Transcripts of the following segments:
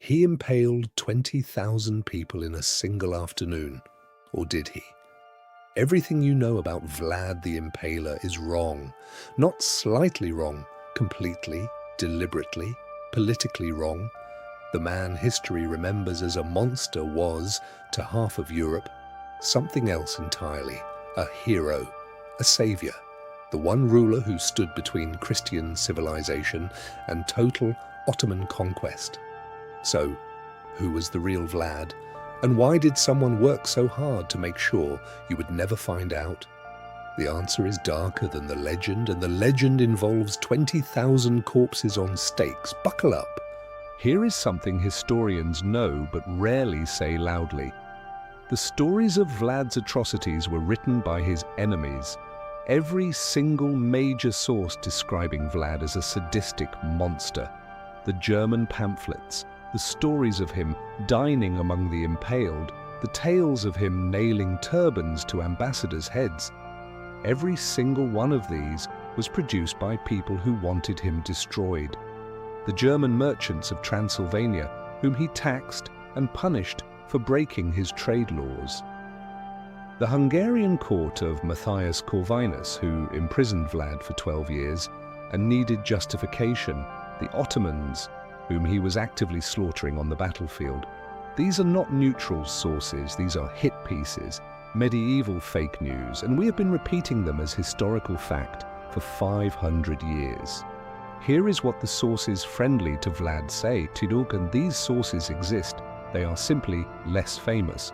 He impaled 20,000 people in a single afternoon. Or did he? Everything you know about Vlad the Impaler is wrong. Not slightly wrong, completely, deliberately, politically wrong. The man history remembers as a monster was, to half of Europe, something else entirely. A hero, a savior, the one ruler who stood between Christian civilization and total Ottoman conquest. So, who was the real Vlad? And why did someone work so hard to make sure you would never find out? The answer is darker than the legend, and the legend involves 20,000 corpses on stakes. Buckle up. Here is something historians know but rarely say loudly. The stories of Vlad's atrocities were written by his enemies. Every single major source describing Vlad as a sadistic monster. The German pamphlets, the stories of him dining among the impaled, the tales of him nailing turbans to ambassadors' heads. Every single one of these was produced by people who wanted him destroyed. The German merchants of Transylvania, whom he taxed and punished for breaking his trade laws. The Hungarian court of Matthias Corvinus, who imprisoned Vlad for 12 years and needed justification. The Ottomans, whom he was actively slaughtering on the battlefield. These are not neutral sources, these are hit pieces, medieval fake news, and we have been repeating them as historical fact for 500 years. Here is what the sources friendly to Vlad say. Tiduk, and these sources exist, they are simply less famous.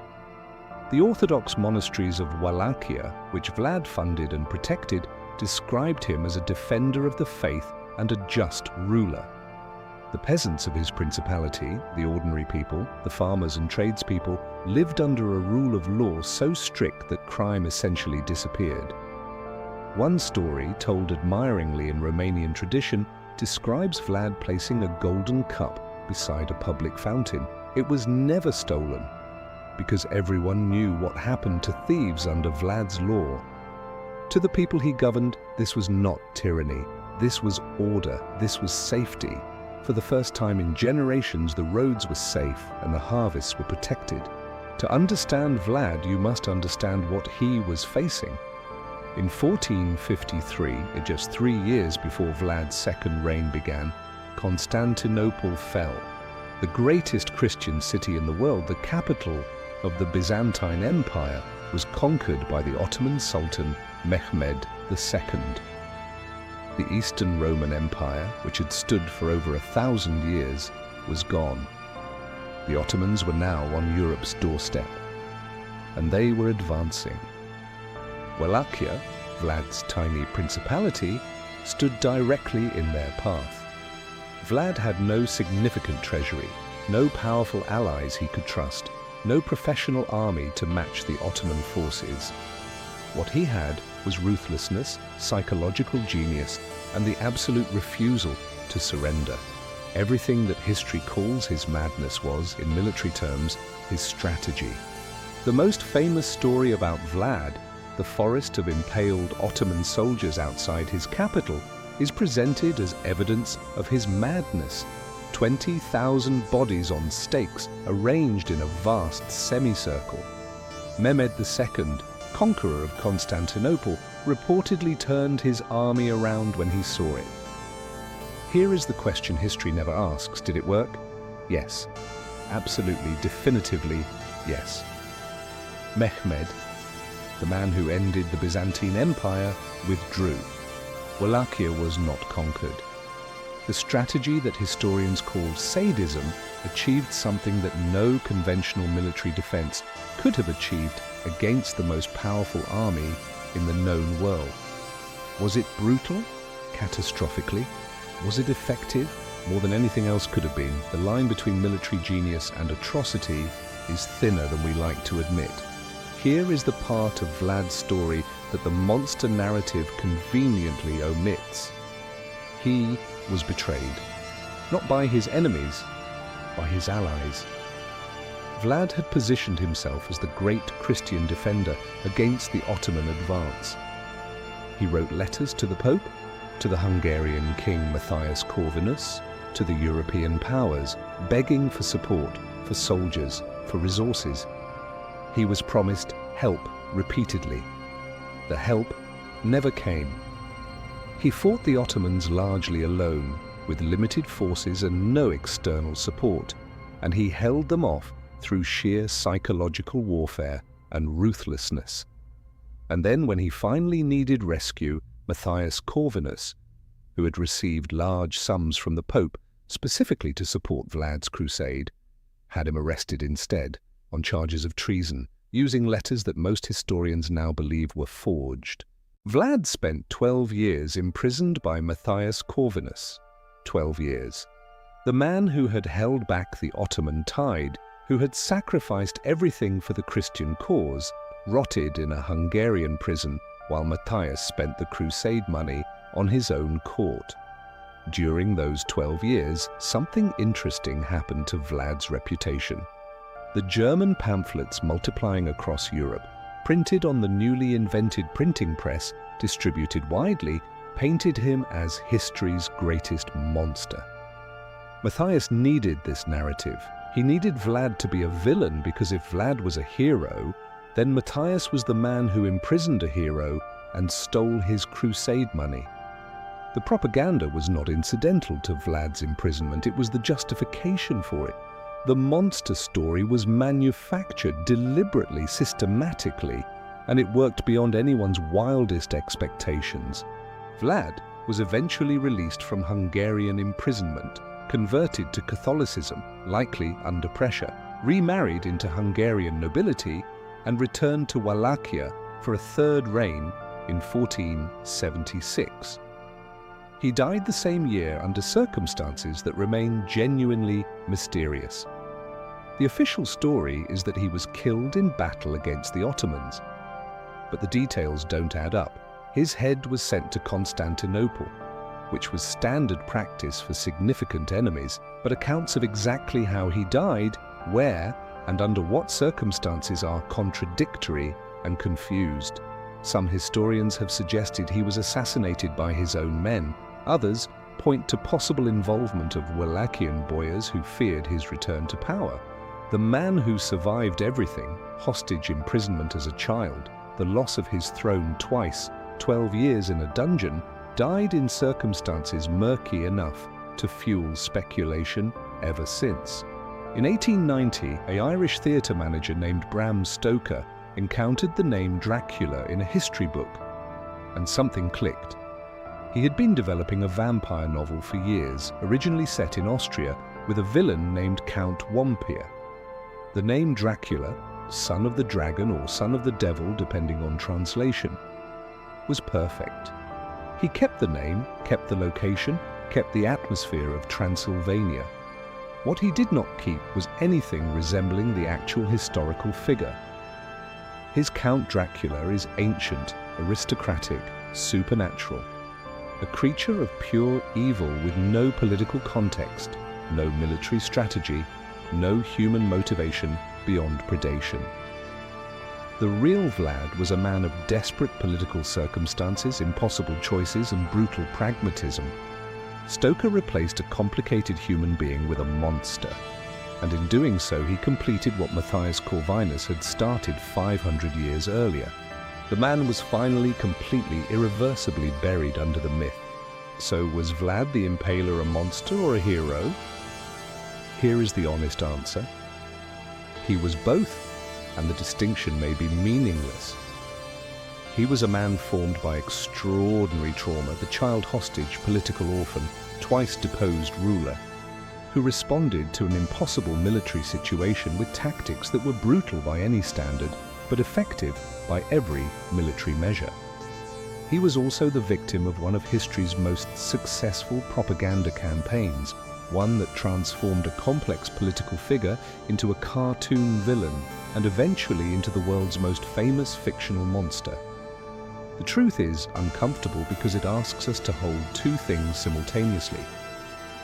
The Orthodox monasteries of Wallachia, which Vlad funded and protected, described him as a defender of the faith and a just ruler. The peasants of his principality, the ordinary people, the farmers and tradespeople, lived under a rule of law so strict that crime essentially disappeared. One story, told admiringly in Romanian tradition, describes Vlad placing a golden cup beside a public fountain. It was never stolen, because everyone knew what happened to thieves under Vlad's law. To the people he governed, this was not tyranny. This was order, this was safety. For the first time in generations, the roads were safe and the harvests were protected. To understand Vlad, you must understand what he was facing. In 1453, just 3 years before Vlad's second reign began, Constantinople fell. The greatest Christian city in the world, the capital of the Byzantine Empire, was conquered by the Ottoman Sultan Mehmed II. The Eastern Roman Empire, which had stood for over 1,000 years, was gone. The Ottomans were now on Europe's doorstep, and they were advancing. Wallachia, Vlad's tiny principality, stood directly in their path. Vlad had no significant treasury, no powerful allies he could trust, no professional army to match the Ottoman forces. What he had was ruthlessness, psychological genius, and the absolute refusal to surrender. Everything that history calls his madness was, in military terms, his strategy. The most famous story about Vlad, the forest of impaled Ottoman soldiers outside his capital, is presented as evidence of his madness. 20,000 bodies on stakes arranged in a vast semicircle. Mehmed II, conqueror of Constantinople, reportedly turned his army around when he saw it. Here is the question history never asks. Did it work? Yes. Absolutely, definitively, yes. Mehmed, the man who ended the Byzantine Empire, withdrew. Wallachia was not conquered. The strategy that historians call sadism achieved something that no conventional military defense could have achieved against the most powerful army in the known world. Was it brutal? Catastrophically? Was it effective? More than anything else could have been. The line between military genius and atrocity is thinner than we like to admit. Here is the part of Vlad's story that the monster narrative conveniently omits. He was betrayed, not by his enemies, by his allies. Vlad had positioned himself as the great Christian defender against the Ottoman advance. He wrote letters to the Pope, to the Hungarian King Matthias Corvinus, to the European powers, begging for support, for soldiers, for resources. He was promised help repeatedly. The help never came. He fought the Ottomans largely alone, with limited forces and no external support, and he held them off through sheer psychological warfare and ruthlessness. And then when he finally needed rescue, Matthias Corvinus, who had received large sums from the Pope specifically to support Vlad's crusade, had him arrested instead on charges of treason, using letters that most historians now believe were forged. Vlad spent 12 years imprisoned by Matthias Corvinus. 12 years. The man who had held back the Ottoman tide, who had sacrificed everything for the Christian cause, rotted in a Hungarian prison while Matthias spent the crusade money on his own court. During those 12 years, something interesting happened to Vlad's reputation. The German pamphlets multiplying across Europe, printed on the newly invented printing press, distributed widely, painted him as history's greatest monster. Matthias needed this narrative. He needed Vlad to be a villain because if Vlad was a hero, then Matthias was the man who imprisoned a hero and stole his crusade money. The propaganda was not incidental to Vlad's imprisonment, it was the justification for it. The monster story was manufactured deliberately, systematically, and it worked beyond anyone's wildest expectations. Vlad was eventually released from Hungarian imprisonment, converted to Catholicism, likely under pressure, remarried into Hungarian nobility, and returned to Wallachia for a third reign in 1476. He died the same year under circumstances that remain genuinely mysterious. The official story is that he was killed in battle against the Ottomans, but the details don't add up. His head was sent to Constantinople, which was standard practice for significant enemies, but accounts of exactly how he died, where, and under what circumstances are contradictory and confused. Some historians have suggested he was assassinated by his own men. Others point to possible involvement of Wallachian boyars who feared his return to power. The man who survived everything, hostage imprisonment as a child, the loss of his throne twice, 12 years in a dungeon, died in circumstances murky enough to fuel speculation ever since. In 1890, an Irish theatre manager named Bram Stoker encountered the name Dracula in a history book, and something clicked. He had been developing a vampire novel for years, originally set in Austria, with a villain named Count Wampir. The name Dracula, son of the dragon or son of the devil depending on translation, was perfect. He kept the name, kept the location, kept the atmosphere of Transylvania. What he did not keep was anything resembling the actual historical figure. His Count Dracula is ancient, aristocratic, supernatural. A creature of pure evil with no political context, no military strategy, no human motivation beyond predation. The real Vlad was a man of desperate political circumstances, impossible choices, and brutal pragmatism. Stoker replaced a complicated human being with a monster, and in doing so he completed what Matthias Corvinus had started 500 years earlier. The man was finally completely, irreversibly buried under the myth. So was Vlad the Impaler a monster or a hero? Here is the honest answer. He was both, and the distinction may be meaningless. He was a man formed by extraordinary trauma, the child hostage, political orphan, twice deposed ruler, who responded to an impossible military situation with tactics that were brutal by any standard, but effective by every military measure. He was also the victim of one of history's most successful propaganda campaigns, one that transformed a complex political figure into a cartoon villain and eventually into the world's most famous fictional monster. The truth is uncomfortable because it asks us to hold two things simultaneously: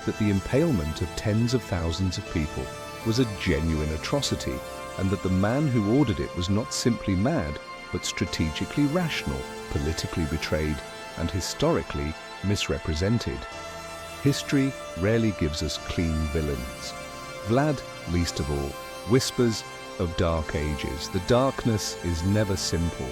that the impalement of tens of thousands of people was a genuine atrocity, and that the man who ordered it was not simply mad, but strategically rational, politically betrayed, and historically misrepresented. History rarely gives us clean villains. Vlad, least of all, whispers of dark ages. The darkness is never simple.